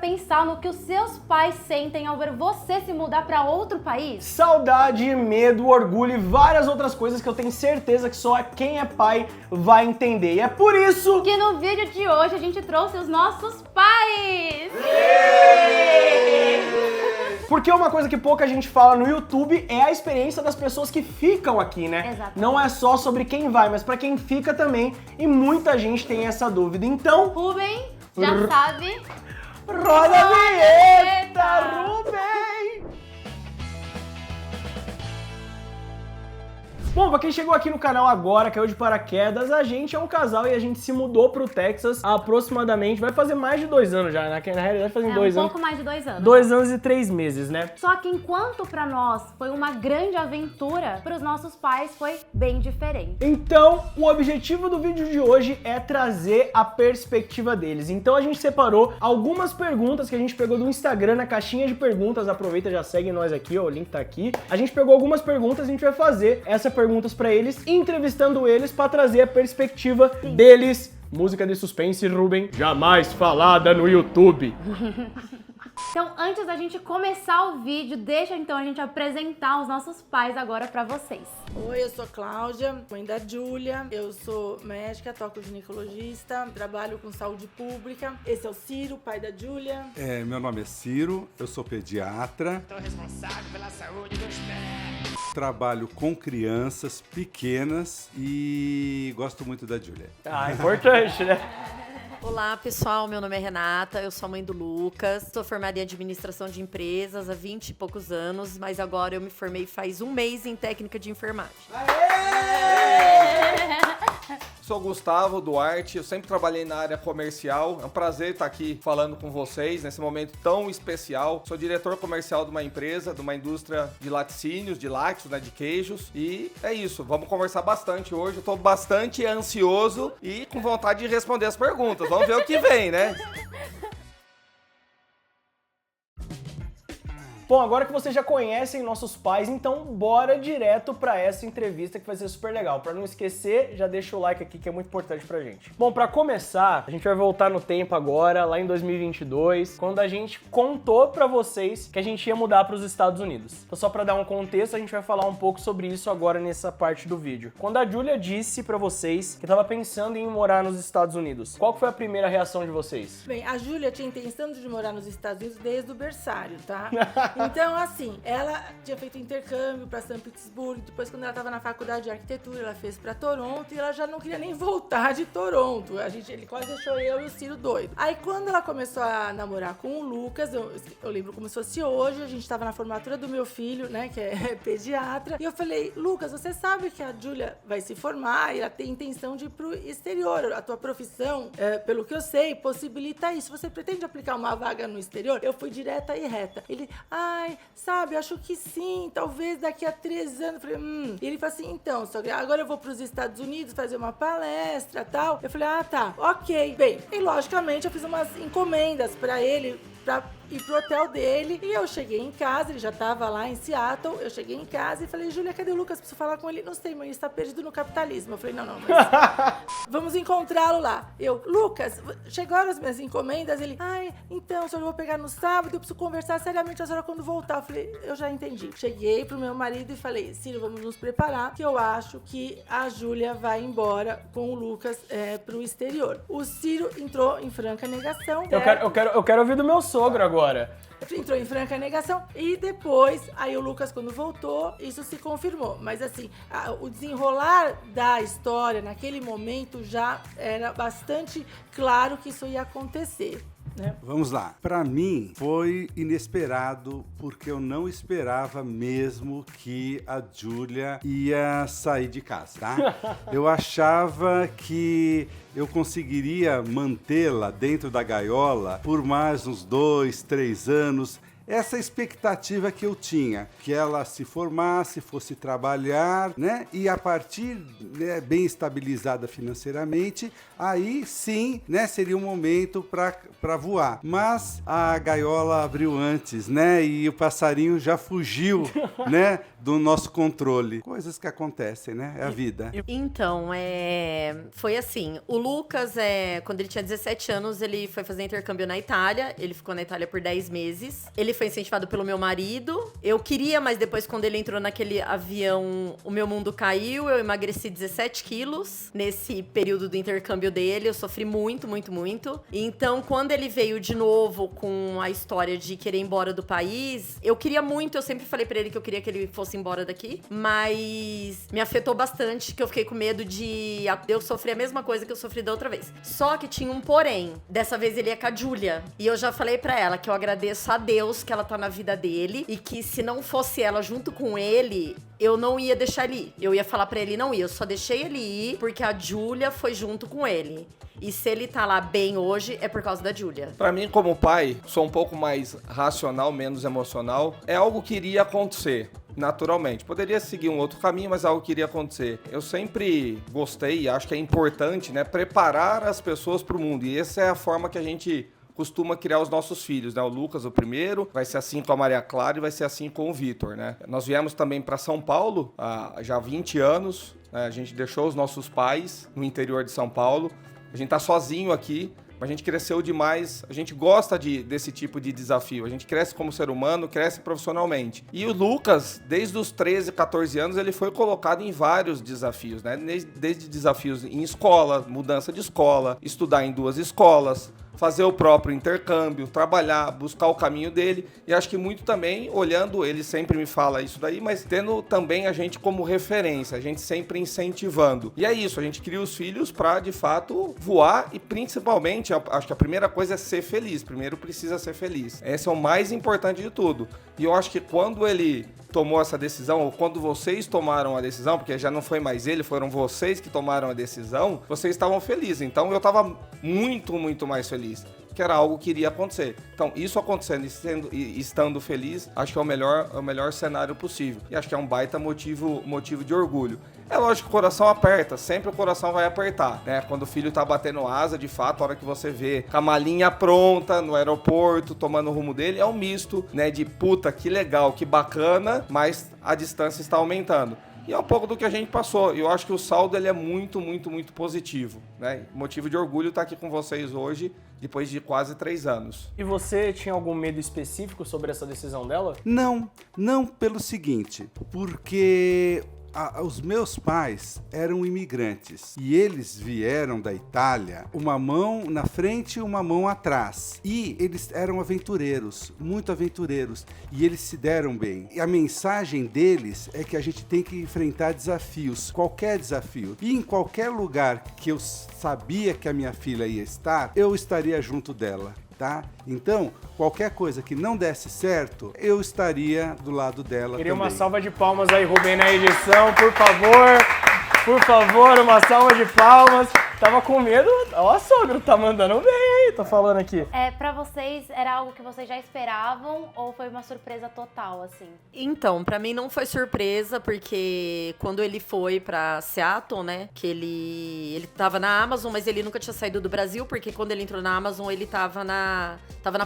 pensar no que os seus pais sentem ao ver você se mudar para outro país? Saudade, medo, orgulho e várias outras coisas que eu tenho certeza que só quem é pai vai entender. E é por isso que no vídeo de hoje a gente trouxe os nossos pais! Porque uma coisa que pouca gente fala no YouTube é a experiência das pessoas que ficam aqui, né? Exatamente. Não é só sobre quem vai, mas pra quem fica também. E muita gente tem essa dúvida. Então, Rubem, já sabe. roda a vinheta, Rubem! Bom, pra quem chegou aqui no canal agora, caiu de paraquedas, a gente é um casal e a gente se mudou pro Texas há aproximadamente, vai fazer mais de 2 anos já, né? Na realidade fazem 2 anos. Um pouco mais de 2 anos. 2 anos e 3 meses, né? Só que enquanto pra nós foi uma grande aventura, pros nossos pais foi bem diferente. Então, o objetivo do vídeo de hoje é trazer a perspectiva deles. Então a gente separou algumas perguntas que a gente pegou do Instagram, na caixinha de perguntas, aproveita, já segue nós aqui, ó, o link tá aqui. A gente pegou algumas perguntas, a gente vai fazer essa perguntas pra eles, entrevistando eles pra trazer a perspectiva deles. Música de suspense, Rubem, jamais falada no YouTube. Então, antes da gente começar o vídeo, deixa então a gente apresentar os nossos pais agora pra vocês. Oi, eu sou Cláudia, mãe da Júlia, eu sou médica, toco ginecologista, trabalho com saúde pública. Esse é o Ciro, pai da Júlia. Meu nome é Ciro, eu sou pediatra. Tô responsável pela saúde dos pés. Trabalho com crianças pequenas e gosto muito da Júlia. Ah, importante, né? Olá, pessoal. Meu nome é Renata, eu sou a mãe do Lucas. Sou formada em administração de empresas há 20 e poucos anos, mas agora eu me formei faz 1 mês em técnica de enfermagem. Sou Gustavo Duarte, eu sempre trabalhei na área comercial. É um prazer estar aqui falando com vocês nesse momento tão especial. Sou diretor comercial de uma empresa, de uma indústria de laticínios, de lácteos, né, de queijos. E é isso, vamos conversar bastante hoje. Eu tô bastante ansioso e com vontade de responder as perguntas. Vamos ver o que vem, né? Bom, agora que vocês já conhecem nossos pais, então bora direto pra essa entrevista que vai ser super legal. Pra não esquecer, já deixa o like aqui que é muito importante pra gente. Bom, pra começar, a gente vai voltar no tempo agora, lá em 2022, quando a gente contou pra vocês que a gente ia mudar pros Estados Unidos. Então só pra dar um contexto, a gente vai falar um pouco sobre isso agora nessa parte do vídeo. Quando a Júlia disse pra vocês que tava pensando em morar nos Estados Unidos, qual foi a primeira reação de vocês? Bem, a Júlia tinha intenção de morar nos Estados Unidos desde o berçário, tá? Então, assim, ela tinha feito intercâmbio pra São Petersburgo, depois quando ela tava na faculdade de arquitetura, ela fez pra Toronto e ela já não queria nem voltar de Toronto. Ele quase deixou eu e o Ciro doido. Aí, quando ela começou a namorar com o Lucas, eu lembro como se fosse hoje, a gente tava na formatura do meu filho, né, que é pediatra, e eu falei, Lucas, você sabe que a Júlia vai se formar e ela tem intenção de ir pro exterior. A tua profissão, pelo que eu sei, possibilita isso. Você pretende aplicar uma vaga no exterior? Eu fui direta e reta. Ele, ai, sabe, acho que sim, talvez daqui a 3 anos. Eu falei, E ele falou assim, então, sogra, agora eu vou pros Estados Unidos fazer uma palestra e tal. Eu falei, ah, tá, ok. Bem, e logicamente eu fiz umas encomendas pra ele, pra ir pro hotel dele. E eu cheguei em casa, ele já tava lá em Seattle. Eu cheguei em casa e falei, Júlia, cadê o Lucas? Preciso falar com ele. Não sei, mãe, ele está perdido no capitalismo. Eu falei, não, mas vamos encontrá-lo lá. Eu, Lucas, chegaram as minhas encomendas? Ele, ai, então, senhor, eu vou pegar no sábado, eu preciso conversar seriamente a senhora quando voltar. Eu falei, eu já entendi. Cheguei pro meu marido e falei, Ciro, vamos nos preparar, que eu acho que a Júlia vai embora com o Lucas pro exterior. O Ciro entrou em franca negação. Eu quero ouvir do meu sogro agora. Entrou em franca negação e depois, aí o Lucas quando voltou, isso se confirmou. Mas assim, o desenrolar da história naquele momento já era bastante claro que isso ia acontecer. Né? Vamos lá. Para mim foi inesperado porque eu não esperava mesmo que a Júlia ia sair de casa, tá? Eu achava que eu conseguiria mantê-la dentro da gaiola por mais uns 2, 3 anos. essa expectativa que eu tinha, que ela se formasse, fosse trabalhar, né? E a partir, né, bem estabilizada financeiramente, aí sim, né, seria um momento para voar. Mas a gaiola abriu antes, né? E o passarinho já fugiu, né, do nosso controle. Coisas que acontecem, né? É a vida. Então, foi assim. O Lucas, quando ele tinha 17 anos, ele foi fazer intercâmbio na Itália. Ele ficou na Itália por 10 meses. Ele foi incentivado pelo meu marido. Eu queria, mas depois, quando ele entrou naquele avião, o meu mundo caiu. Eu emagreci 17 quilos nesse período do intercâmbio dele. Eu sofri muito, muito, muito. Então, quando ele veio de novo com a história de querer ir embora do país, eu queria muito. Eu sempre falei pra ele que eu queria que ele fosse embora daqui. Mas me afetou bastante, que eu fiquei com medo de eu sofrer a mesma coisa que eu sofri da outra vez. Só que tinha um porém. Dessa vez ele ia com a Júlia. E eu já falei pra ela que eu agradeço a Deus que ela tá na vida dele e que se não fosse ela junto com ele, eu não ia deixar ele ir. Eu ia falar pra ele não ir. Eu só deixei ele ir porque a Júlia foi junto com ele. E se ele tá lá bem hoje, é por causa da Júlia. Pra mim, como pai, sou um pouco mais racional, menos emocional. É algo que iria acontecer, naturalmente. Poderia seguir um outro caminho, mas algo que iria acontecer. Eu sempre gostei e acho que é importante, né, preparar as pessoas pro mundo. E essa é a forma que a gente costuma criar os nossos filhos, né? O Lucas, o primeiro, vai ser assim com a Maria Clara e vai ser assim com o Vitor, né? Nós viemos também para São Paulo há já 20 anos, né? A gente deixou os nossos pais no interior de São Paulo. A gente tá sozinho aqui, mas a gente cresceu demais. A gente gosta desse tipo de desafio. A gente cresce como ser humano, cresce profissionalmente. E o Lucas, desde os 13, 14 anos, ele foi colocado em vários desafios, né? Desde desafios em escola, mudança de escola, estudar em 2 escolas, fazer o próprio intercâmbio, trabalhar, buscar o caminho dele. E acho que muito também, olhando, ele sempre me fala isso daí, mas tendo também a gente como referência, a gente sempre incentivando. E é isso, a gente cria os filhos para, de fato, voar e principalmente, acho que a primeira coisa é ser feliz. Primeiro precisa ser feliz. Esse é o mais importante de tudo. E eu acho que quando ele tomou essa decisão, ou quando vocês tomaram a decisão, porque já não foi mais ele, foram vocês que tomaram a decisão, vocês estavam felizes. Então eu estava muito, muito mais feliz, que era algo que iria acontecer. Então, isso acontecendo e estando feliz, acho que é o melhor cenário possível. E acho que é um baita motivo de orgulho. É lógico que o coração aperta, sempre o coração vai apertar, né? Quando o filho tá batendo asa, de fato, a hora que você vê com a malinha pronta no aeroporto, tomando o rumo dele, é um misto, né? De puta, que legal, que bacana, mas a distância está aumentando. E é um pouco do que a gente passou. E eu acho que o saldo ele é muito, muito, muito positivo, né? Motivo de orgulho estar aqui com vocês hoje, depois de quase 3 anos. E você tinha algum medo específico sobre essa decisão dela? Não pelo seguinte, porque os meus pais eram imigrantes e eles vieram da Itália, uma mão na frente e uma mão atrás. E eles eram aventureiros, muito aventureiros, e eles se deram bem. E a mensagem deles é que a gente tem que enfrentar desafios, qualquer desafio. E em qualquer lugar que eu sabia que a minha filha ia estar, eu estaria junto dela. Tá? Então, qualquer coisa que não desse certo, eu estaria do lado dela. Queria também. uma salva de palmas aí, Rubem, na edição, por favor. Por favor, uma salva de palmas. Tava com medo. Ó, sogro, tá mandando bem aí, tô falando aqui. Pra vocês, era algo que vocês já esperavam ou foi uma surpresa total, assim? Então, pra mim não foi surpresa, porque quando ele foi pra Seattle, né, que ele tava na Amazon, mas ele nunca tinha saído do Brasil, porque quando ele entrou na Amazon, ele tava na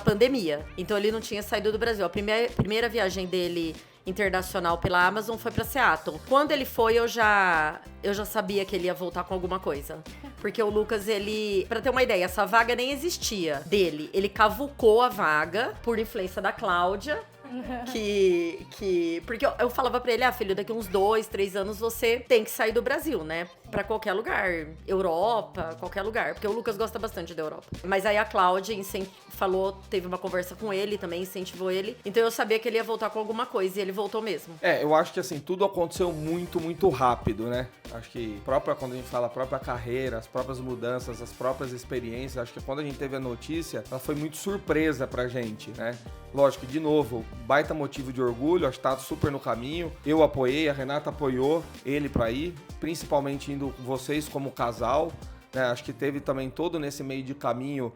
pandemia. Então ele não tinha saído do Brasil. A primeira viagem dele internacional pela Amazon foi pra Seattle. Quando ele foi, eu já sabia que ele ia voltar com alguma coisa. Porque o Lucas, pra ter uma ideia, essa vaga nem existia dele. Ele cavucou a vaga por influência da Cláudia. Porque eu falava pra ele, filho, daqui uns 2, 3 anos você tem que sair do Brasil, né? Pra qualquer lugar, Europa, qualquer lugar, porque o Lucas gosta bastante da Europa. Mas aí a Cláudia teve uma conversa com ele também, incentivou ele. Então eu sabia que ele ia voltar com alguma coisa e ele voltou mesmo. Eu acho que assim, tudo aconteceu muito, muito rápido, né? Acho que quando a gente fala a própria carreira, as próprias mudanças, as próprias experiências, acho que quando a gente teve a notícia, ela foi muito surpresa pra gente, né? Lógico que, de novo, baita motivo de orgulho, acho que tá super no caminho. Eu apoiei, a Renata apoiou ele pra ir, principalmente indo com vocês como casal. né? Acho que teve também todo nesse meio de caminho,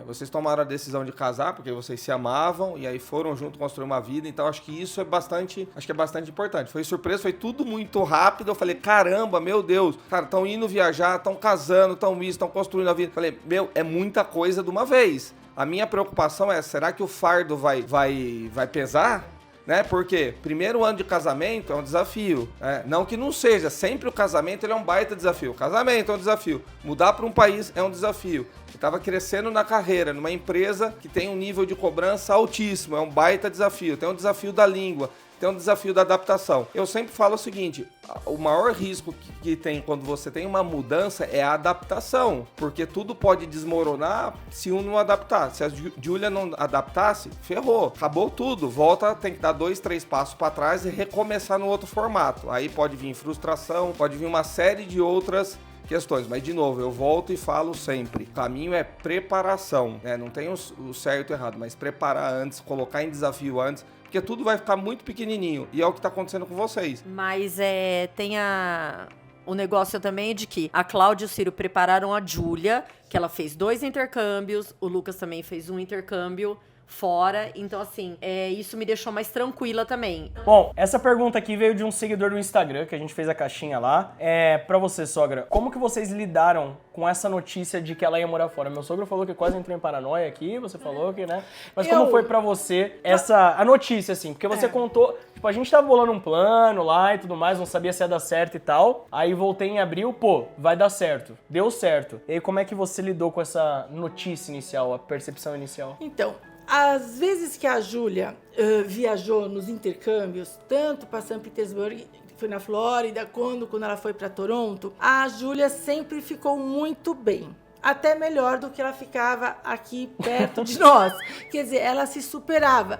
vocês tomaram a decisão de casar, porque vocês se amavam, e aí foram junto construir uma vida, então acho que isso é bastante importante. Foi surpresa, foi tudo muito rápido, eu falei, caramba, meu Deus, cara, estão indo viajar, estão casando, estão construindo a vida. Falei, meu, é muita coisa de uma vez. A minha preocupação é, será que o fardo vai pesar? Né? Porque primeiro ano de casamento é um desafio, né? Não que não seja, sempre o casamento ele é um baita desafio. O casamento é um desafio, mudar para um país é um desafio. Eu estava crescendo na carreira, numa empresa que tem um nível de cobrança altíssimo, é um baita desafio. Tem um desafio da língua, tem um desafio da adaptação. Eu sempre falo o seguinte, o maior risco que tem quando você tem uma mudança é a adaptação, porque tudo pode desmoronar se um não adaptar. Se a Júlia não adaptasse, ferrou, acabou tudo, volta, tem que dar 2, 3 passos para trás e recomeçar no outro formato. Aí pode vir frustração, pode vir uma série de outras questões, mas de novo, eu volto e falo sempre, o caminho é preparação, né? Não tem o certo e o errado, mas preparar antes, colocar em desafio antes, porque tudo vai ficar muito pequenininho, e é o que tá acontecendo com vocês. Mas tem o negócio também de que a Cláudia e o Ciro prepararam a Júlia, que ela fez 2 intercâmbios, o Lucas também fez um intercâmbio fora, então assim, isso me deixou mais tranquila também. Bom, essa pergunta aqui veio de um seguidor do Instagram, que a gente fez a caixinha lá. Pra você, sogra, como que vocês lidaram com essa notícia de que ela ia morar fora? Meu sogro falou que quase entrou em paranoia aqui, você falou que, né? Mas como foi pra você a notícia, assim? Porque você contou, tipo, a gente tava bolando um plano lá e tudo mais, não sabia se ia dar certo e tal. Aí voltei em abril, vai dar certo. Deu certo. E aí como é que você lidou com essa notícia inicial, a percepção inicial? Então, às vezes que a Júlia viajou nos intercâmbios, tanto para São Petersburgo, que foi na Flórida, quando ela foi para Toronto, a Júlia sempre ficou muito bem. Até melhor do que ela ficava aqui perto de nós. Quer dizer, ela se superava.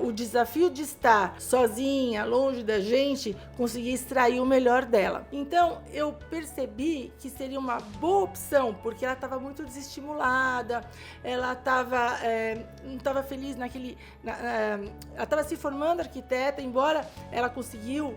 O desafio de estar sozinha, longe da gente, conseguia extrair o melhor dela. Então, eu percebi que seria uma boa opção, porque ela estava muito desestimulada, ela não estava feliz ela estava se formando arquiteta, embora ela conseguiu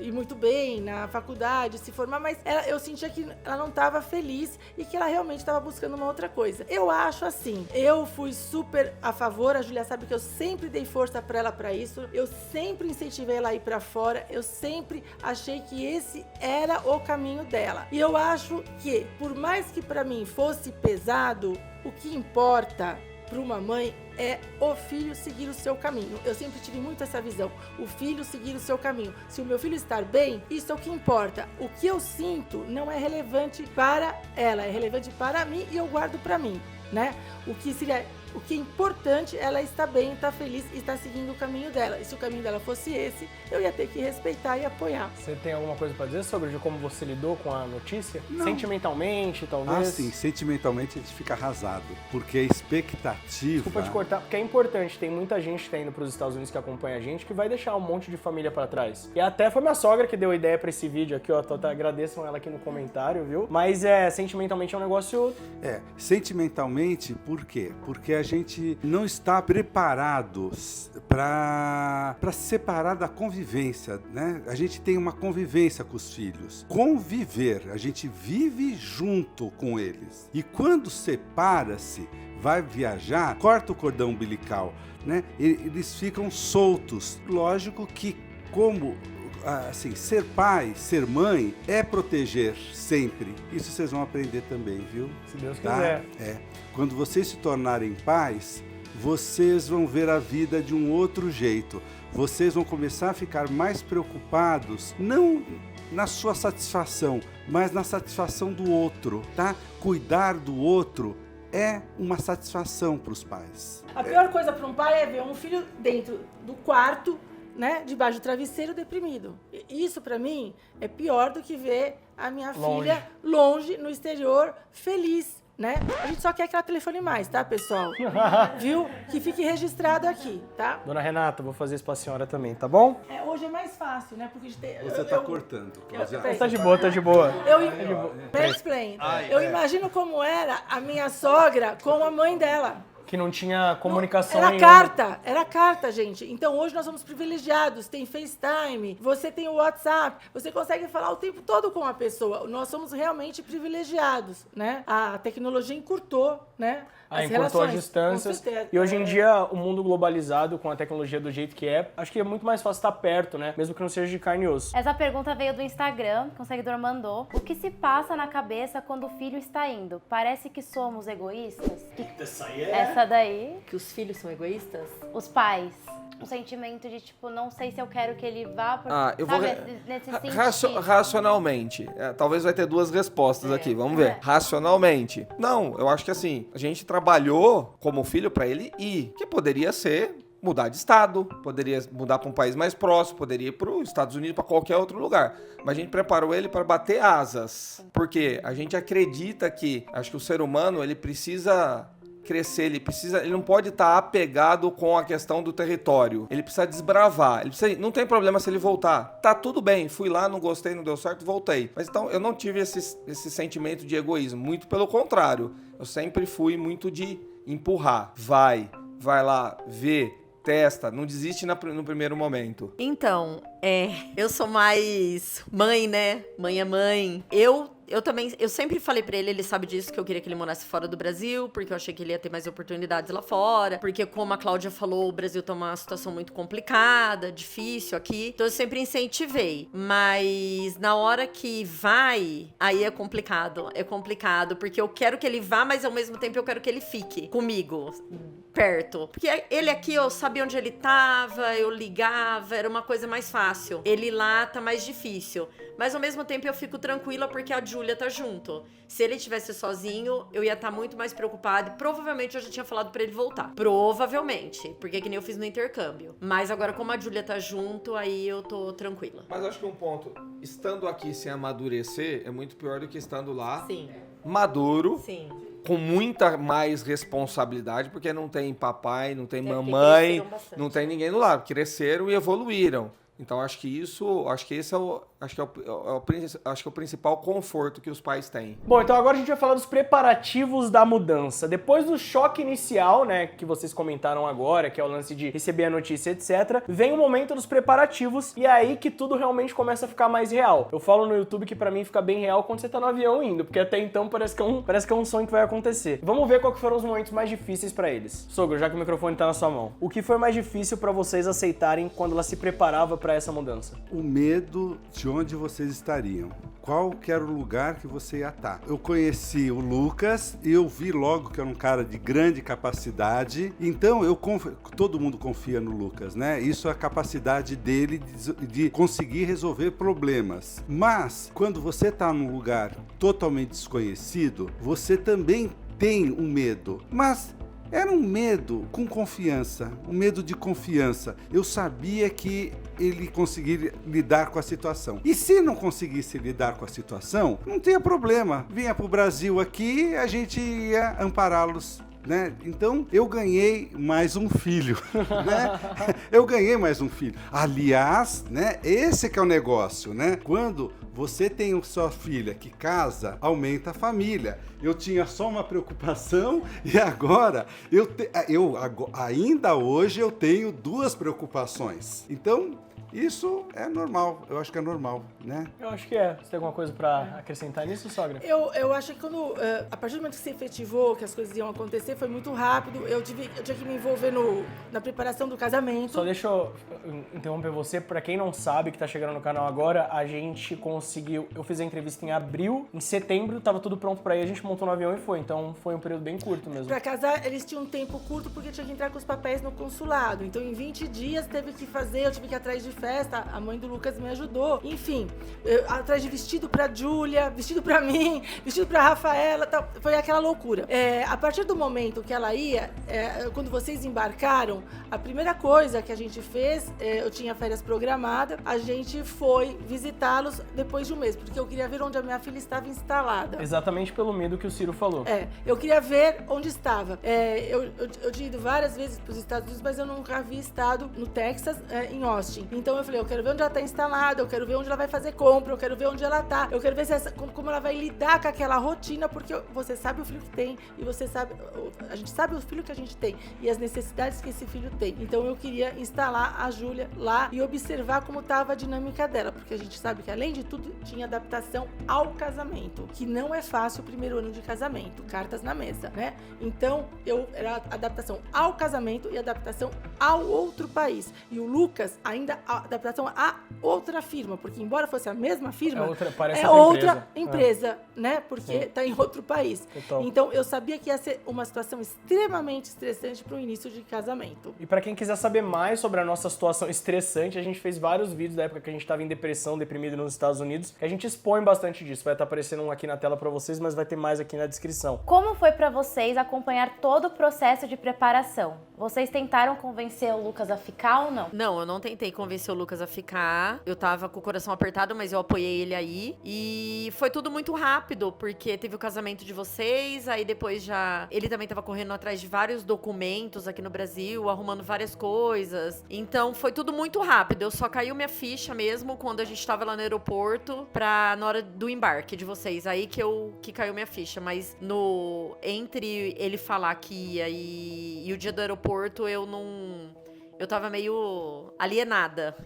ir muito bem na faculdade, se formar, mas eu sentia que ela não estava feliz e que ela realmente estava buscando uma outra coisa. Eu acho assim, eu fui super a favor, a Júlia sabe que eu sempre dei força para ela para isso, eu sempre incentivei ela a ir para fora, eu sempre achei que esse era o caminho dela. E eu acho que, por mais que para mim fosse pesado, o que importa para uma mãe é o filho seguir o seu caminho. Eu sempre tive muito essa visão, o filho seguir o seu caminho. Se o meu filho estar bem, isso é o que importa. O que eu sinto não é relevante para ela, é relevante para mim e eu guardo para mim, né? O que é importante, ela está bem, está feliz e está seguindo o caminho dela. E se o caminho dela fosse esse, eu ia ter que respeitar e apoiar. Você tem alguma coisa para dizer sobre como você lidou com a notícia? Não. Sentimentalmente, talvez? Sim, sentimentalmente a gente fica arrasado, porque a expectativa... Desculpa te cortar, porque é importante, tem muita gente que tá indo pros Estados Unidos que acompanha a gente, que vai deixar um monte de família para trás. E até foi minha sogra que deu a ideia para esse vídeo aqui, ó, agradeçam ela aqui no comentário, viu? Mas sentimentalmente é um negócio... Sentimentalmente, por quê? Porque a gente não está preparado para se separar da convivência, né? A gente tem uma convivência com os filhos. Conviver, a gente vive junto com eles. E quando separa-se, vai viajar, corta o cordão umbilical, né? Eles ficam soltos. Lógico que como... assim, ser pai, ser mãe é proteger sempre. Isso vocês vão aprender também, viu? Se Deus quiser. Quando vocês se tornarem pais, vocês vão ver a vida de um outro jeito. Vocês vão começar a ficar mais preocupados, não na sua satisfação, mas na satisfação do outro, tá? Cuidar do outro é uma satisfação para os pais. A pior coisa para um pai é ver um filho dentro do quarto, né, debaixo do travesseiro, deprimido. Isso, pra mim, é pior do que ver a minha filha longe, no exterior, feliz, né? A gente só quer que ela telefone mais, tá, pessoal? Viu? Que fique registrado aqui, tá? Dona Renata, vou fazer isso pra senhora também, tá bom? Hoje é mais fácil, né? Porque Você tá cortando, Cláudia. Tá de boa, tá de boa. Explain. Eu imagino como era a minha sogra com a mãe dela. Que não tinha comunicação Era nenhuma. era carta, gente. Então hoje nós somos privilegiados, tem FaceTime, você tem o WhatsApp, você consegue falar o tempo todo com a pessoa. Nós somos realmente privilegiados, né? A tecnologia encurtou, né? As Encurtou as relações, distâncias. com certeza. E hoje em dia, o mundo globalizado, com a tecnologia do jeito que é, acho que é muito mais fácil estar perto, né? Mesmo que não seja de carne e osso. Essa pergunta veio do Instagram, que um seguidor mandou. O que se passa na cabeça quando o filho está indo? Parece que somos egoístas? Essa daí, Que os filhos são egoístas? os pais. Um sentimento de, tipo, não sei se eu quero que ele vá, porque, Eu vou... nesse sentido. Racionalmente. Talvez vai ter duas respostas aqui, vamos ver. Racionalmente. Não, eu acho que assim, a gente trabalhou como filho pra ele ir, que poderia ser mudar de estado, poderia mudar para um país mais próximo, poderia ir para os Estados Unidos, para qualquer outro lugar. Mas a gente preparou ele para bater asas. Porque a gente acredita que, acho que o ser humano, ele precisa crescer, ele não pode estar apegado com a questão do território. Ele precisa desbravar. Não tem problema se ele voltar. Tá tudo bem, fui lá, não gostei, não deu certo, voltei. Mas então eu não tive esse sentimento de egoísmo. Muito pelo contrário. Eu sempre fui muito de empurrar. Vai lá, vê, testa, não desiste no primeiro momento. Então, eu sou mais mãe, né? Mãe é mãe. Eu sempre falei pra ele sabe disso, que eu queria que ele morasse fora do Brasil, porque eu achei que ele ia ter mais oportunidades lá fora, porque como a Cláudia falou, o Brasil tá uma situação muito complicada, difícil aqui, então eu sempre incentivei, mas na hora que vai, aí é complicado, porque eu quero que ele vá, mas ao mesmo tempo eu quero que ele fique comigo, perto, porque ele aqui, eu sabia onde ele tava, eu ligava, era uma coisa mais fácil, ele lá tá mais difícil, mas ao mesmo tempo eu fico tranquila porque a Júlia tá junto. Se ele estivesse sozinho, eu ia estar muito mais preocupada e provavelmente eu já tinha falado pra ele voltar. Provavelmente, porque que nem eu fiz no intercâmbio. Mas agora como a Júlia tá junto, aí eu tô tranquila. Mas acho que um ponto, estando aqui sem amadurecer é muito pior do que estando lá. Sim. Maduro. Sim. Com muita mais responsabilidade, porque não tem papai, não tem mamãe, cresceram bastante. não tem ninguém do lado. Cresceram e evoluíram. Então acho que esse é o principal conforto que os pais têm. Bom, então agora a gente vai falar dos preparativos da mudança. Depois do choque inicial, né, que vocês comentaram agora, que é o lance de receber a notícia, etc., vem o momento dos preparativos e é aí que tudo realmente começa a ficar mais real. Eu falo no YouTube que pra mim fica bem real quando você tá no avião indo, porque até então parece que é um sonho que vai acontecer. Vamos ver qual que foram os momentos mais difíceis pra eles. Sogro, já que o microfone tá na sua mão, o que foi mais difícil pra vocês aceitarem quando ela se preparava pra essa mudança? O medo de onde vocês estariam. Qual que era o lugar que você ia estar? Eu conheci o Lucas e eu vi logo que era um cara de grande capacidade. Então, todo mundo confia no Lucas, né? Isso é a capacidade dele de conseguir resolver problemas. Mas, quando você está num lugar totalmente desconhecido, você também tem um medo. Mas era um medo com confiança, um medo de confiança. Eu sabia que ele conseguiria lidar com a situação. E se não conseguisse lidar com a situação, não tinha problema. Vinha pro Brasil aqui, a gente ia ampará-los, né? Então, eu ganhei mais um filho, né? Eu ganhei mais um filho. Aliás, né? Esse que é o negócio, né? Quando você tem sua filha que casa, aumenta a família. Eu tinha só uma preocupação e agora ainda hoje eu tenho duas preocupações. Então, isso é normal, eu acho que é normal, né? Eu acho que é. Você tem alguma coisa pra acrescentar nisso, sogra? Eu acho que a partir do momento que se efetivou, que as coisas iam acontecer, foi muito rápido. Eu tinha que me envolver na preparação do casamento. Só deixa eu interromper você. Pra quem não sabe, que tá chegando no canal agora, a gente conseguiu... Eu fiz a entrevista em abril, em setembro, tava tudo pronto pra ir, a gente montou no avião e foi. Então, foi um período bem curto mesmo. Pra casar, eles tinham um tempo curto porque tinha que entrar com os papéis no consulado. Então, em 20 dias, teve que fazer, eu tive que ir atrás de festa, a mãe do Lucas me ajudou. Enfim, atrás de vestido pra Júlia, vestido pra mim, vestido pra Rafaela, tal. Foi aquela loucura. A partir do momento que ela ia, quando vocês embarcaram, a primeira coisa que a gente fez, eu tinha férias programadas, a gente foi visitá-los depois de um mês, porque eu queria ver onde a minha filha estava instalada. Exatamente pelo medo que o Ciro falou. Eu queria ver onde estava. Eu tinha ido várias vezes para os Estados Unidos, mas eu nunca havia estado no Texas, em Austin. Então, Então eu falei, eu quero ver onde ela tá instalada, eu quero ver onde ela vai fazer compra, eu quero ver onde ela tá, eu quero ver como ela vai lidar com aquela rotina, porque você sabe o filho que tem e a gente sabe o filho que a gente tem e as necessidades que esse filho tem. Então eu queria instalar a Júlia lá e observar como tava a dinâmica dela, porque a gente sabe que além de tudo tinha adaptação ao casamento, que não é fácil o primeiro ano de casamento, cartas na mesa, né? Então era adaptação ao casamento e adaptação ao outro país. E o Lucas ainda a adaptação a outra firma, porque embora fosse a mesma firma, é outra empresa, né? Porque tá em outro país. Total. Então eu sabia que ia ser uma situação extremamente estressante para o início de casamento. E pra quem quiser saber mais sobre a nossa situação estressante, a gente fez vários vídeos da época que a gente tava em depressão, deprimido nos Estados Unidos, que a gente expõe bastante disso. Vai estar aparecendo um aqui na tela pra vocês, mas vai ter mais aqui na descrição. Como foi pra vocês acompanhar todo o processo de preparação? Vocês tentaram convencer o Lucas a ficar ou não? Não, eu não tentei convencer o Lucas a ficar. Eu tava com o coração apertado, mas eu apoiei ele aí. E foi tudo muito rápido, porque teve o casamento de vocês, aí depois já... Ele também tava correndo atrás de vários documentos aqui no Brasil, arrumando várias coisas. Então foi tudo muito rápido. Eu só caiu minha ficha mesmo quando a gente tava lá no aeroporto, na hora do embarque de vocês. Aí que caiu minha ficha. Mas entre ele falar que ia e o dia do aeroporto, eu tava meio alienada.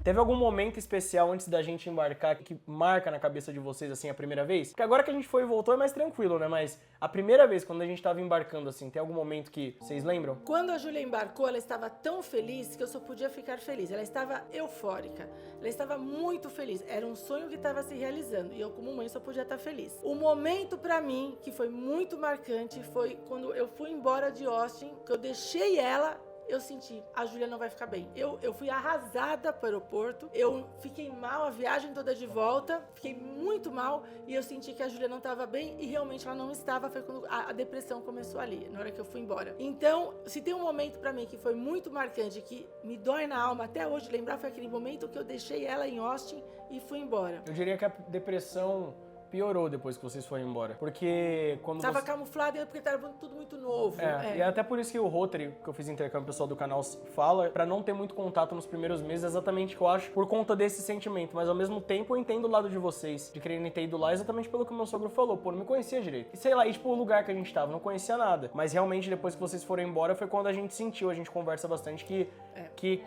Teve algum momento especial antes da gente embarcar que marca na cabeça de vocês, assim, a primeira vez? Porque agora que a gente foi e voltou é mais tranquilo, né? Mas a primeira vez, quando a gente tava embarcando, assim, tem algum momento que vocês lembram? Quando a Júlia embarcou, ela estava tão feliz que eu só podia ficar feliz. Ela estava eufórica. Ela estava muito feliz. Era um sonho que estava se realizando. E eu, como mãe, só podia estar feliz. O momento pra mim, que foi muito marcante, foi quando eu fui embora de Austin, que eu deixei ela... Eu senti, a Júlia não vai ficar bem. Eu fui arrasada pro aeroporto, eu fiquei mal a viagem toda de volta, fiquei muito mal e eu senti que a Júlia não estava bem e realmente ela não estava, foi quando a depressão começou ali, na hora que eu fui embora. Então, se tem um momento pra mim que foi muito marcante, que me dói na alma até hoje lembrar, foi aquele momento que eu deixei ela em Austin e fui embora. Eu diria que a depressão piorou depois que vocês foram embora. Porque quando Tava camuflado porque tava tudo muito novo. E é até por isso que o Rotary, que eu fiz intercâmbio, o pessoal do canal fala, pra não ter muito contato nos primeiros meses, exatamente que eu acho, por conta desse sentimento. Mas ao mesmo tempo eu entendo o lado de vocês, de quererem ter ido lá exatamente pelo que o meu sogro falou. Pô, não me conhecia direito. E sei lá, e tipo, o lugar que a gente tava, não conhecia nada. Mas realmente depois que vocês foram embora foi quando a gente sentiu, a gente conversa bastante, que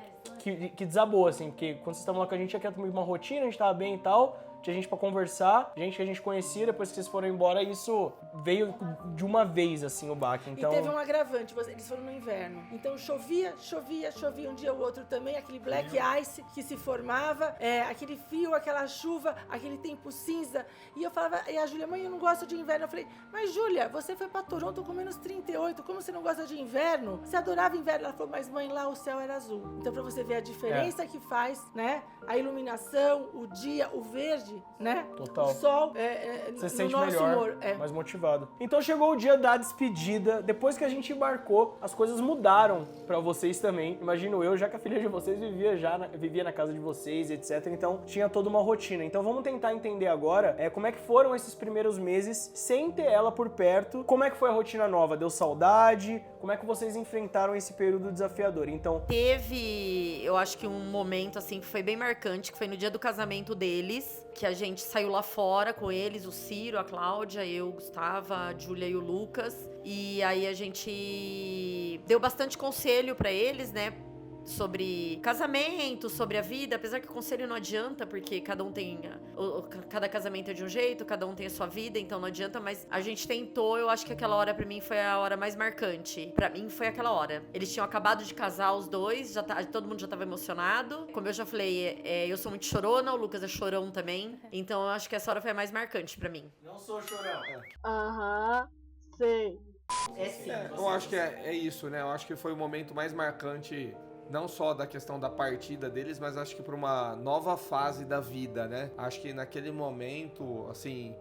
desabou, assim. Porque quando vocês estavam lá com a gente, tinha uma rotina, a gente tava bem e tal... Tinha gente pra conversar, gente que a gente conhecia, depois que vocês foram embora, isso veio de uma vez, assim, o baque. Então... E teve um agravante, eles foram no inverno. Então chovia um dia ou outro também, aquele black ice que se formava, aquele frio, aquela chuva, aquele tempo cinza. E eu falava, e a Júlia, mãe, eu não gosto de inverno. Eu falei, mas Júlia, você foi pra Toronto com menos 38, como você não gosta de inverno? Você adorava inverno. Ela falou, mas mãe, lá o céu era azul. Então pra você ver a diferença que faz, né? A iluminação, o dia, o verde, né? Total. O sol você se no sente nosso melhor, humor. mais motivado. Então chegou o dia da despedida. Depois que a gente embarcou, as coisas mudaram pra vocês também. Imagino eu, já que a filha de vocês vivia na casa de vocês, etc. Então tinha toda uma rotina. Então vamos tentar entender agora como é que foram esses primeiros meses sem ter ela por perto. Como é que foi a rotina nova? Deu saudade? Como é que vocês enfrentaram esse período desafiador? Então teve, eu acho que um momento assim que foi bem marcante, que foi no dia do casamento deles, que a gente saiu lá fora com eles, o Ciro, a Cláudia, eu, o Gustavo, a Júlia e o Lucas. E aí a gente deu bastante conselho pra eles, né? Sobre casamento, sobre a vida, apesar que o conselho não adianta, porque cada um tem... Cada casamento é de um jeito, cada um tem a sua vida, então não adianta, mas a gente tentou, eu acho que aquela hora pra mim foi a hora mais marcante. Pra mim foi aquela hora. Eles tinham acabado de casar os dois, todo mundo já tava emocionado. Como eu já falei, eu sou muito chorona, o Lucas é chorão também, então eu acho que essa hora foi a mais marcante pra mim. não sou chorão. Aham, sei. Sim. Eu acho que é isso, né? Eu acho que foi o momento mais marcante, não só da questão da partida deles, mas acho que para uma nova fase da vida, né? Acho que naquele momento, assim,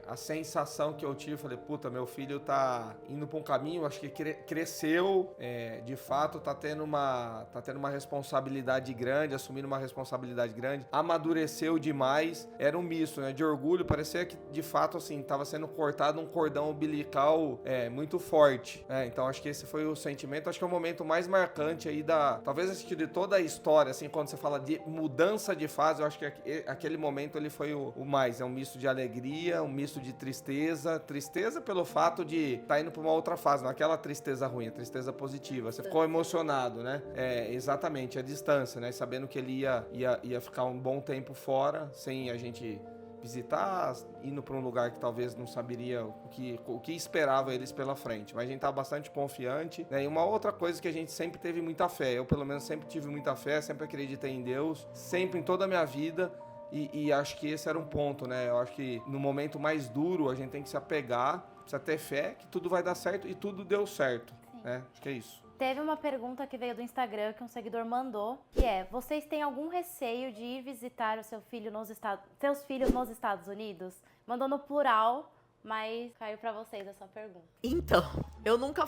a sensação que eu tive, falei, puta, meu filho tá indo para um caminho, acho que cresceu, de fato, tá tendo uma responsabilidade grande, assumindo uma responsabilidade grande, amadureceu demais, era um misto, né? De orgulho, parecia que, de fato, assim, tava sendo cortado um cordão umbilical muito forte, né? Então, acho que esse foi o sentimento, acho que é o momento mais marcante aí da talvez acho que de toda a história, assim, quando você fala de mudança de fase, eu acho que aquele momento ele foi o mais. É um misto de alegria, um misto de tristeza. Tristeza pelo fato de estar indo para uma outra fase, não aquela tristeza ruim, a tristeza positiva. Você ficou emocionado, né? Exatamente, a distância, né? Sabendo que ele ia ficar um bom tempo fora, sem a gente visitar, indo para um lugar que talvez não saberia o que esperava eles pela frente. Mas a gente tá bastante confiante, né? E uma outra coisa que a gente sempre teve muita fé, eu pelo menos sempre tive muita fé, sempre acreditei em Deus, sempre em toda a minha vida. E acho que esse era um ponto, né? Eu acho que no momento mais duro a gente tem que se apegar, precisa ter fé que tudo vai dar certo e tudo deu certo, né? Acho que é isso. Teve uma pergunta que veio do Instagram que um seguidor mandou, que é: vocês têm algum receio de ir visitar seus filhos nos Estados Unidos? Mandou no plural, mas caiu pra vocês essa pergunta. Então, eu nunca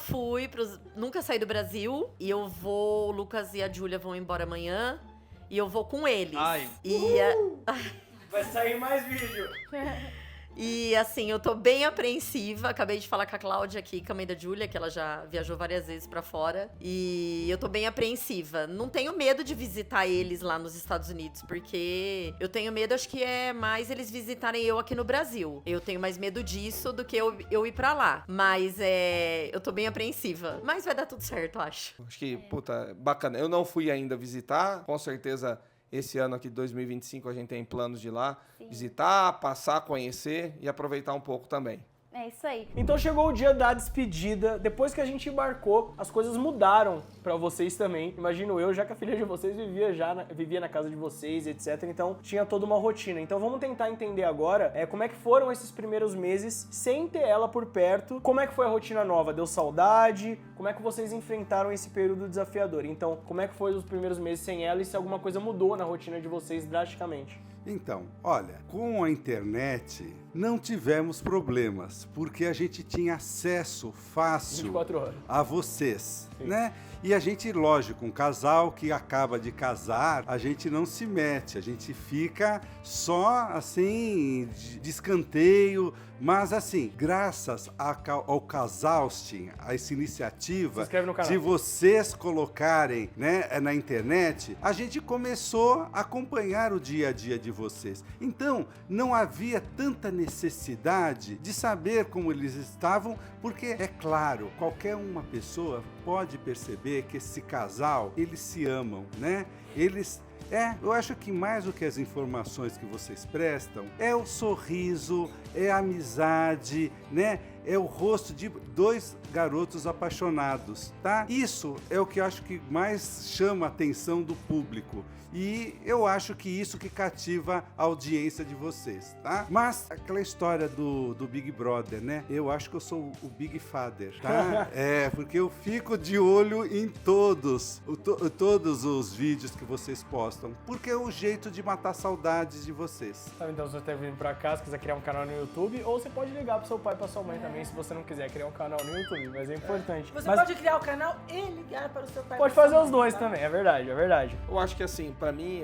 nunca saí do Brasil, e o Lucas e a Júlia vão embora amanhã, e eu vou com eles. Ai. Vai sair mais vídeo. E assim, eu tô bem apreensiva. Acabei de falar com a Cláudia aqui, com a mãe da Júlia, que ela já viajou várias vezes pra fora. E eu tô bem apreensiva. Não tenho medo de visitar eles lá nos Estados Unidos, porque eu tenho medo, acho que é mais eles visitarem eu aqui no Brasil. Eu tenho mais medo disso do que eu ir pra lá. Mas eu tô bem apreensiva. Mas vai dar tudo certo, acho. Acho que, puta, bacana. Eu não fui ainda visitar, com certeza. Esse ano aqui de 2025 a gente tem planos de ir lá visitar, passar, conhecer e aproveitar um pouco também. É isso aí. Então chegou o dia da despedida. Depois que a gente embarcou, as coisas mudaram pra vocês também. Imagino eu, já que a filha de vocês vivia na casa de vocês, etc. Então tinha toda uma rotina. Então vamos tentar entender agora como é que foram esses primeiros meses sem ter ela por perto. Como é que foi a rotina nova? Deu saudade? Como é que vocês enfrentaram esse período desafiador? Então, como é que foi os primeiros meses sem ela e se alguma coisa mudou na rotina de vocês drasticamente? Então, olha, com a internet não tivemos problemas, porque a gente tinha acesso fácil 24 horas. a vocês, né? E a gente, lógico, um casal que acaba de casar, a gente não se mete, a gente fica só assim, de escanteio, mas assim, graças ao Casalsting, a essa iniciativa de vocês colocarem, né, na internet, a gente começou a acompanhar o dia a dia de vocês. Então, não havia tanta necessidade de saber como eles estavam, porque, é claro, qualquer uma pessoa pode perceber que esse casal, eles se amam, né? Eu acho que mais do que as informações que vocês prestam, é o sorriso, é a amizade, né? É o rosto de dois garotos apaixonados, tá? Isso é o que eu acho que mais chama a atenção do público. E eu acho que isso que cativa a audiência de vocês, tá? Mas aquela história do Big Brother, né? Eu acho que eu sou o Big Father, tá? Porque eu fico de olho em todos os vídeos que vocês postam, porque é o jeito de matar saudades de vocês. Então, se você tá vindo pra cá, se quiser criar um canal no YouTube, ou você pode ligar pro seu pai e pra sua mãe também, se você não quiser criar um canal no YouTube, mas é importante. Você pode criar o canal e ligar para o seu pai. Pode fazer os dois também, é verdade, é verdade. Eu acho que assim, pra mim,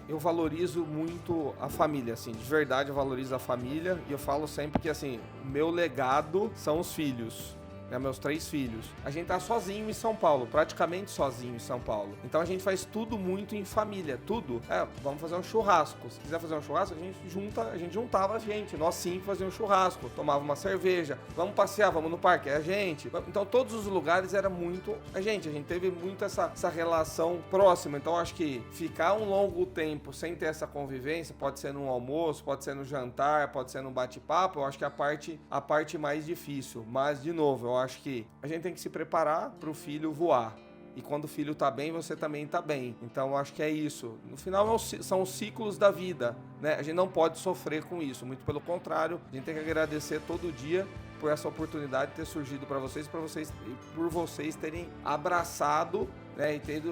eu valorizo muito a família, assim, de verdade eu valorizo a família, e eu falo sempre que, assim, o meu legado são os filhos. Meus 3 filhos. A gente tá sozinho em São Paulo, praticamente sozinho em São Paulo. Então a gente faz tudo muito em família, tudo. Vamos fazer um churrasco. Se quiser fazer um churrasco, a gente juntava a gente. Nós 5 fazíamos um churrasco, tomava uma cerveja. Vamos passear, vamos no parque, é a gente. Então todos os lugares era muito a gente teve muito essa relação próxima. Então acho que ficar um longo tempo sem ter essa convivência, pode ser num almoço, pode ser no jantar, pode ser num bate-papo, eu acho que é a parte mais difícil. Mas, de novo, eu acho que a gente tem que se preparar para o filho voar. E quando o filho tá bem, você também tá bem. Então, eu acho que é isso. No final, são os ciclos da vida, né? A gente não pode sofrer com isso. Muito pelo contrário, a gente tem que agradecer todo dia por essa oportunidade ter surgido para vocês, por vocês terem abraçado, né? Terem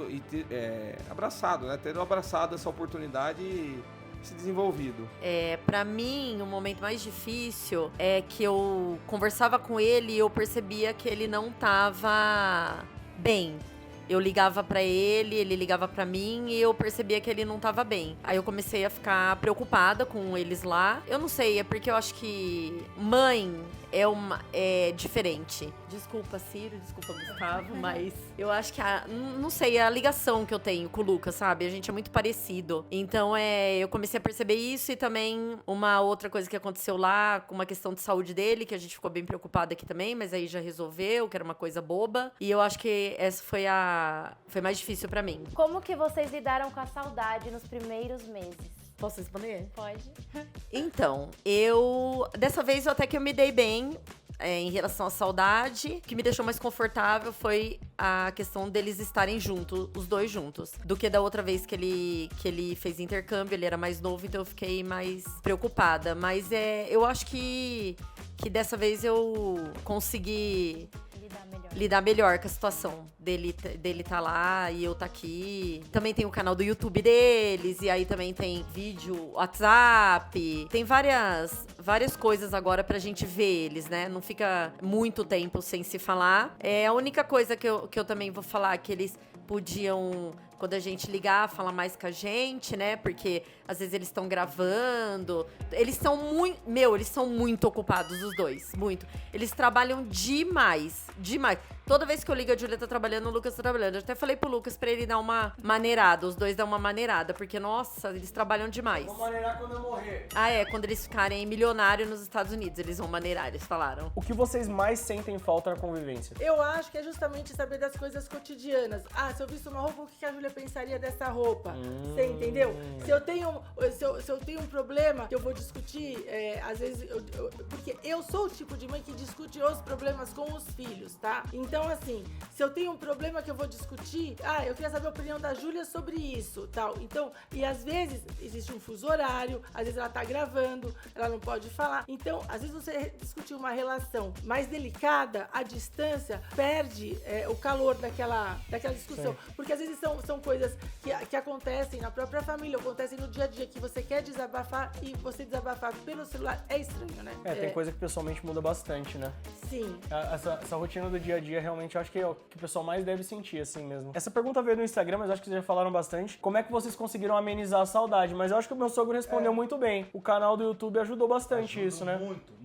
abraçado essa oportunidade e se desenvolvido. Pra mim, o momento mais difícil é que eu conversava com ele e eu percebia que ele não tava bem. Eu ligava pra ele ligava pra mim e eu percebia que ele não tava bem. Aí eu comecei a ficar preocupada com eles lá. Eu não sei, é porque eu acho que mãe é diferente. Desculpa, Ciro, desculpa, Gustavo, mas eu acho que não sei, a ligação que eu tenho com o Lucas, sabe? A gente é muito parecido. Então, eu comecei a perceber isso e também uma outra coisa que aconteceu lá, com uma questão de saúde dele, que a gente ficou bem preocupada aqui também, mas aí já resolveu, que era uma coisa boba. E eu acho que essa foi mais difícil pra mim. Como que vocês lidaram com a saudade nos primeiros meses? Posso responder? Pode. Então, dessa vez até que eu me dei bem em relação à saudade. O que me deixou mais confortável foi a questão deles estarem juntos, os dois juntos. Do que da outra vez que ele fez intercâmbio, ele era mais novo, então eu fiquei mais preocupada. Mas eu acho que dessa vez eu consegui lidar melhor com a situação dele tá lá e eu tá aqui. Também tem o canal do YouTube deles, e aí também tem vídeo, WhatsApp. Tem várias coisas agora pra gente ver eles, né? Não fica muito tempo sem se falar. A única coisa que eu também vou falar, que eles podiam, quando a gente ligar, falar mais com a gente, né? Porque às vezes eles estão gravando. Eles são muito ocupados, os dois. Muito. Eles trabalham demais. Demais. Toda vez que eu ligo, a Júlia tá trabalhando, o Lucas tá trabalhando. Eu até falei pro Lucas pra ele dar uma maneirada. Os dois dão uma maneirada. Porque, nossa, eles trabalham demais. Vou maneirar quando eu morrer. Quando eles ficarem milionários nos Estados Unidos, eles vão maneirar, eles falaram. O que vocês mais sentem falta na convivência? Eu acho que é justamente saber das coisas cotidianas. Se eu visse uma roupa, o que a Júlia pensaria dessa roupa? Você entendeu? Se eu tenho um problema que eu vou discutir, às vezes, porque eu sou o tipo de mãe que discute os problemas com os filhos, tá? Então, assim, se eu tenho um problema que eu vou discutir, eu queria saber a opinião da Júlia sobre isso, tal. Então, e às vezes existe um fuso horário, às vezes ela tá gravando, ela não pode falar. Então, às vezes você discutir uma relação mais delicada, à distância, perde o calor daquela discussão. Sim. Porque às vezes são coisas que acontecem na própria família, acontecem no dia a dia, que você quer desabafar e você desabafar pelo celular é estranho, né? Tem coisa que pessoalmente muda bastante, né? Sim. Essa rotina do dia a dia, realmente, eu acho que é o que o pessoal mais deve sentir, assim mesmo. Essa pergunta veio no Instagram, mas eu acho que vocês já falaram bastante. Como é que vocês conseguiram amenizar a saudade? Mas eu acho que o meu sogro respondeu muito bem. O canal do YouTube ajudou bastante isso, né? Muito.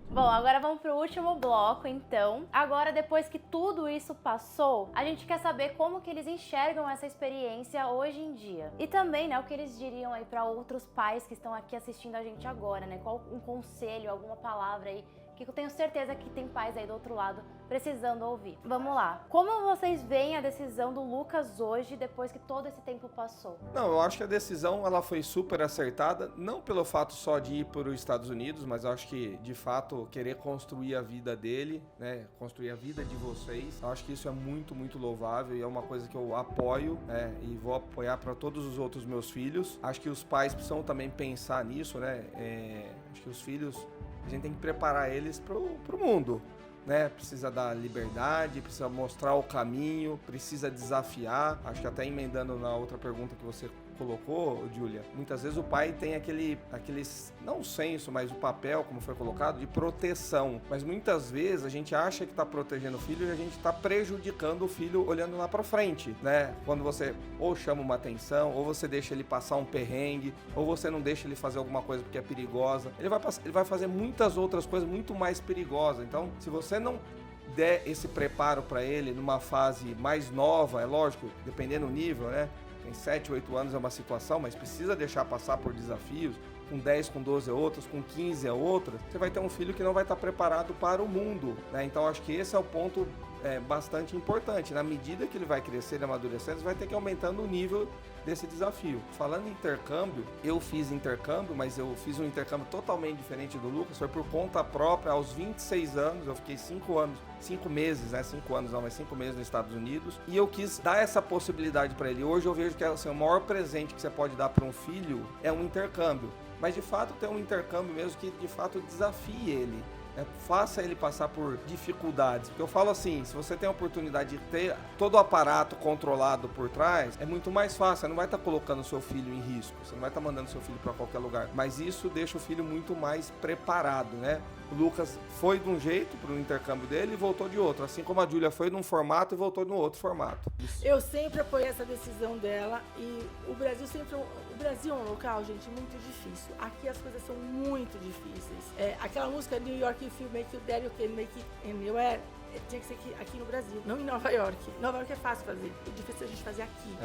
Bom, agora vamos pro último bloco, então. Agora, depois que tudo isso passou, a gente quer saber como que eles enxergam essa experiência hoje em dia. E também, né, o que eles diriam aí pra outros pais que estão aqui assistindo a gente agora, né? Qual um conselho, alguma palavra aí que eu tenho certeza que tem pais aí do outro lado precisando ouvir. Vamos lá. Como vocês veem a decisão do Lucas hoje, depois que todo esse tempo passou? Não, eu acho que a decisão ela foi super acertada, não pelo fato só de ir para os Estados Unidos, mas eu acho que, de fato, querer construir a vida dele, né, construir a vida de vocês, eu acho que isso é muito, muito louvável e é uma coisa que eu apoio, né, e vou apoiar para todos os outros meus filhos. Acho que os pais precisam também pensar nisso, né, acho que os filhos, a gente tem que preparar eles pro mundo, né? Precisa dar liberdade, precisa mostrar o caminho, precisa desafiar. Acho que até emendando na outra pergunta que você colocou, Júlia, muitas vezes o pai tem aquele não senso, mas o papel, como foi colocado, de proteção. Mas muitas vezes a gente acha que está protegendo o filho e a gente está prejudicando o filho olhando lá para frente, né? Quando você ou chama uma atenção, ou você deixa ele passar um perrengue, ou você não deixa ele fazer alguma coisa porque é perigosa. Ele vai fazer muitas outras coisas muito mais perigosas. Então, se você não der esse preparo para ele numa fase mais nova, é lógico, dependendo do nível, né? Tem 7, 8 anos é uma situação, mas precisa deixar passar por desafios. Com 10, com 12 é outras, com 15 é outras. Você vai ter um filho que não vai estar preparado para o mundo, né? Então, acho que esse é o ponto bastante importante. Na medida que ele vai crescer e amadurecendo, você vai ter que ir aumentando o nível desse desafio. Falando em intercâmbio, eu fiz intercâmbio, mas eu fiz um intercâmbio totalmente diferente do Lucas. Foi por conta própria, aos 26 anos, eu fiquei 5 meses nos Estados Unidos, e eu quis dar essa possibilidade para ele. Hoje eu vejo que assim, o maior presente que você pode dar para um filho é um intercâmbio, mas de fato ter um intercâmbio mesmo que de fato desafie ele, faça ele passar por dificuldades. Porque eu falo assim, se você tem a oportunidade de ter todo o aparato controlado por trás, é muito mais fácil. Você não vai estar colocando o seu filho em risco, você não vai estar mandando seu filho para qualquer lugar, mas isso deixa o filho muito mais preparado, né? O Lucas foi de um jeito pro intercâmbio dele e voltou de outro. Assim como a Júlia foi num formato e voltou no outro formato. Eu sempre apoiei essa decisão dela e o Brasil é um local, gente, muito difícil. Aqui as coisas são muito difíceis. Aquela música New York, if you make it there, you can make it anywhere. Tinha que ser aqui no Brasil, não em Nova York. Nova York é fácil fazer, o difícil é a gente fazer aqui.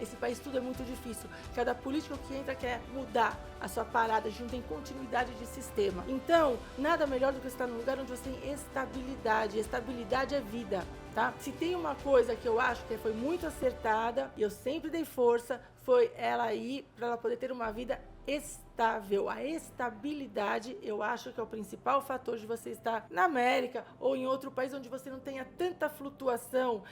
Esse país tudo é muito difícil. Cada político que entra quer mudar a sua parada, a gente não tem continuidade de sistema. Então, nada melhor do que estar num lugar onde você tem estabilidade. Estabilidade é vida, tá? Se tem uma coisa que eu acho que foi muito acertada, e eu sempre dei força, foi ela ir para ela poder ter uma vida estável. A estabilidade, eu acho que é o principal fator de você estar na América ou em outro país onde você não tenha tanta flutuação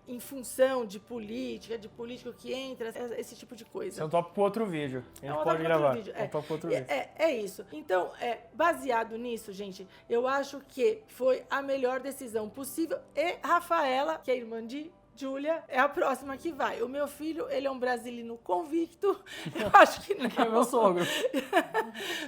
em função de política, de político que entra, esse tipo de coisa. Isso é um tópico para outro vídeo. A gente um pode gravar. É um tópico para outro vídeo. É isso. Então, baseado nisso, gente, eu acho que foi a melhor decisão possível. E Rafaela, que é irmã de Júlia, é a próxima que vai. O meu filho, ele é um brasileiro convicto. Eu acho que não. É meu sogro.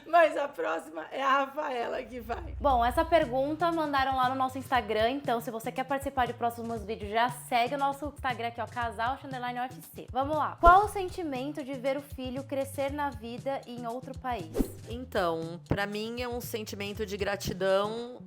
Mas a próxima é a Rafaela que vai. Bom, essa pergunta mandaram lá no nosso Instagram, então se você quer participar de próximos vídeos, já segue o nosso Instagram aqui, ó, casal_OFC. Vamos lá. Qual o sentimento de ver o filho crescer na vida em outro país? Então, pra mim é um sentimento de gratidão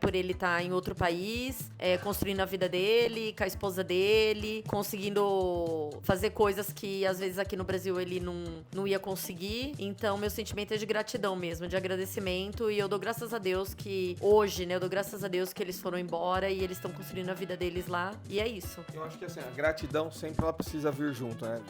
por ele estar em outro país, construindo a vida dele, com a esposa dele, conseguindo fazer coisas que às vezes aqui no Brasil ele não ia conseguir. Então, meu sentimento é de gratidão mesmo, de agradecimento. E eu dou graças a Deus que hoje, né, eu dou graças a Deus que eles foram embora e eles estão construindo a vida deles lá. E é isso. Eu acho que assim, a gratidão sempre ela precisa vir junto, né?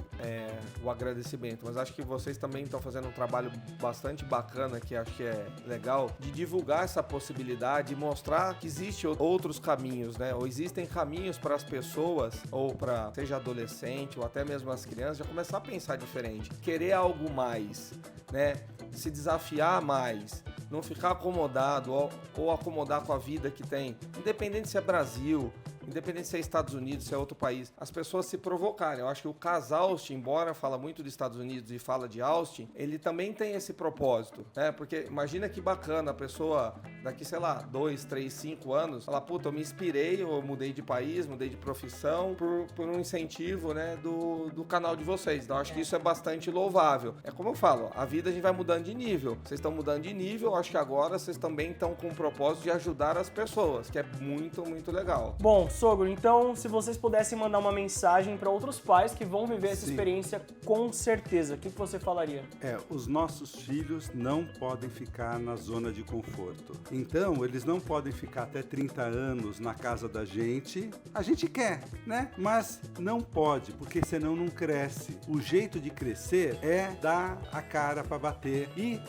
O agradecimento. Mas acho que vocês também estão fazendo um trabalho bastante bacana, que acho que é legal, de divulgar essa possibilidade e mostrar que existem outros caminhos, né? Ou existem caminhos para as pessoas, ou para seja adolescente, ou até mesmo as crianças, já começar a pensar diferente. Querer algo mais, né? Se desafiar mais. Não ficar acomodado ou acomodar com a vida que tem. Independente se é Brasil, independente se é Estados Unidos, se é outro país, as pessoas se provocarem. Eu acho que o casal Austin, embora fala muito dos Estados Unidos e fala de Austin, ele também tem esse propósito, né? Porque imagina que bacana a pessoa daqui, sei lá, 2, 3, 5 anos, falar, puta, eu me inspirei, eu mudei de país, mudei de profissão por um incentivo, né, do canal de vocês. Então, eu acho que isso é bastante louvável. É como eu falo, a vida a gente vai mudando de nível. Vocês estão mudando de nível, eu acho que agora vocês também estão com o propósito de ajudar as pessoas, que é muito, muito legal. Bom, sogro, então, se vocês pudessem mandar uma mensagem para outros pais que vão viver essa experiência com certeza, o que você falaria? Os nossos filhos não podem ficar na zona de conforto. Então, eles não podem ficar até 30 anos na casa da gente. A gente quer, né? Mas não pode, porque senão não cresce. O jeito de crescer é dar a cara para bater. E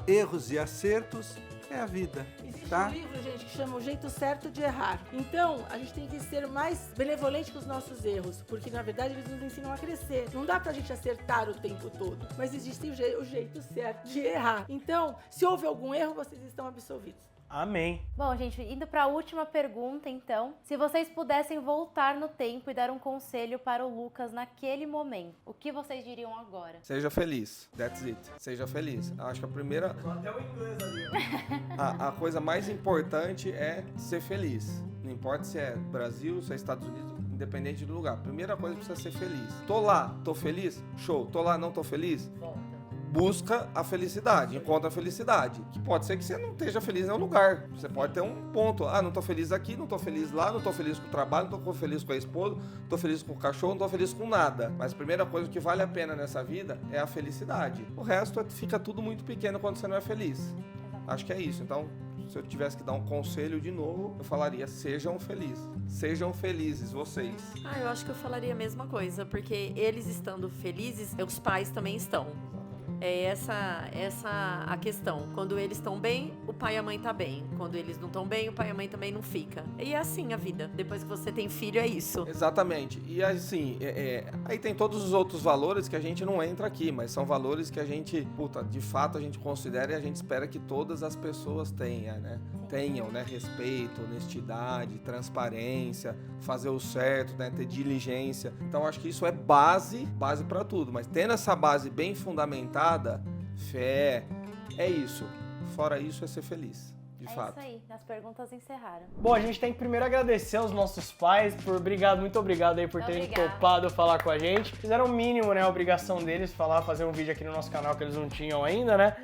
erros e acertos é a vida. Existe Tá? um livro, gente, que chama O Jeito Certo de Errar. Então, a gente tem que ser mais benevolente com os nossos erros, porque, na verdade, eles nos ensinam a crescer. Não dá pra gente acertar o tempo todo, mas existe o jeito certo de errar. Então, se houve algum erro, vocês estão absolvidos. Amém. Bom, gente, indo para a última pergunta, então. Se vocês pudessem voltar no tempo e dar um conselho para o Lucas naquele momento, o que vocês diriam agora? Seja feliz. That's it. Seja feliz. Acho que a primeira... Até o inglês ali. A coisa mais importante é ser feliz. Não importa se é Brasil, se é Estados Unidos, independente do lugar. Primeira coisa precisa ser feliz. Tô lá, tô feliz? Show. Tô lá, não tô feliz? Busca a felicidade, encontra a felicidade. Que pode ser que você não esteja feliz em nenhum lugar. Você pode ter um ponto. Não tô feliz aqui, não tô feliz lá, não tô feliz com o trabalho, não tô feliz com a esposa, não tô feliz com o cachorro, não tô feliz com nada. Mas a primeira coisa que vale a pena nessa vida é a felicidade. O resto fica tudo muito pequeno quando você não é feliz. Acho que é isso. Então, se eu tivesse que dar um conselho de novo, eu falaria, sejam felizes. Sejam felizes, vocês. Eu acho que eu falaria a mesma coisa, porque eles estando felizes, os pais também estão. É essa a questão. Quando eles estão bem, o pai e a mãe tá bem. Quando eles não estão bem, o pai e a mãe também não fica. E é assim a vida. Depois que você tem filho, é isso. Exatamente. E assim, aí tem todos os outros valores que a gente não entra aqui, mas são valores que a gente, de fato a gente considera e a gente espera que todas as pessoas tenham, né? Respeito, honestidade, transparência, fazer o certo, né? Ter diligência. Então acho que isso é base para tudo. Mas tendo essa base bem fundamentada, fé, é isso. Fora isso, é ser feliz. de É fato. isso aí, as perguntas encerraram. Bom, a gente tem que primeiro agradecer aos nossos pais muito obrigado aí por terem Obrigada. topado falar com a gente. Fizeram o mínimo, né, a obrigação deles, fazer um vídeo aqui no nosso canal que eles não tinham ainda, né?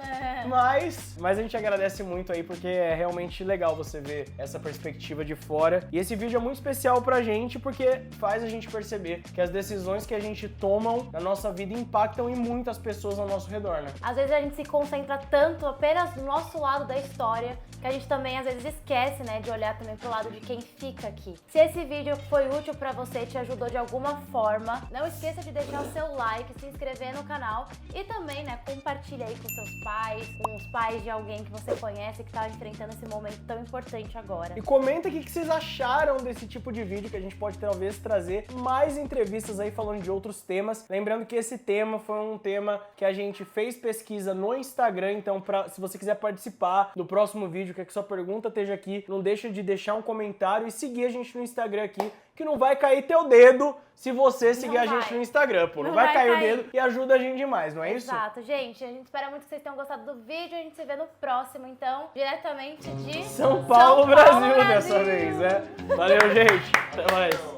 Mas a gente agradece muito aí, porque é realmente legal você ver essa perspectiva de fora. E esse vídeo é muito especial pra gente, porque faz a gente perceber que as decisões que a gente toma na nossa vida impactam em muitas pessoas ao nosso redor, né? Às vezes a gente se concentra tanto apenas no nosso lado da história, que a gente também às vezes esquece, né, de olhar também pro lado de quem fica aqui. Se esse vídeo foi útil pra você, te ajudou de alguma forma, não esqueça de deixar o seu like, se inscrever no canal e também, né, compartilha aí com seus pais, com os pais de alguém que você conhece que tá enfrentando esse momento tão importante agora. E comenta o que vocês acharam desse tipo de vídeo, que a gente pode talvez trazer mais entrevistas aí falando de outros temas. Lembrando que esse tema foi um tema que a gente fez pesquisa no Instagram, então se você quiser participar do próximo vídeo, quer que sua pergunta esteja aqui, não deixa de deixar um comentário e seguir a gente no Instagram aqui, que não vai cair teu dedo se você seguir a gente no Instagram, pô. Não vai cair o dedo e ajuda a gente demais, não é isso? Exato, gente. A gente espera muito que vocês tenham gostado do vídeo. A gente se vê no próximo, então, diretamente de São Paulo, Brasil, dessa vez, né? Valeu, gente. Até mais.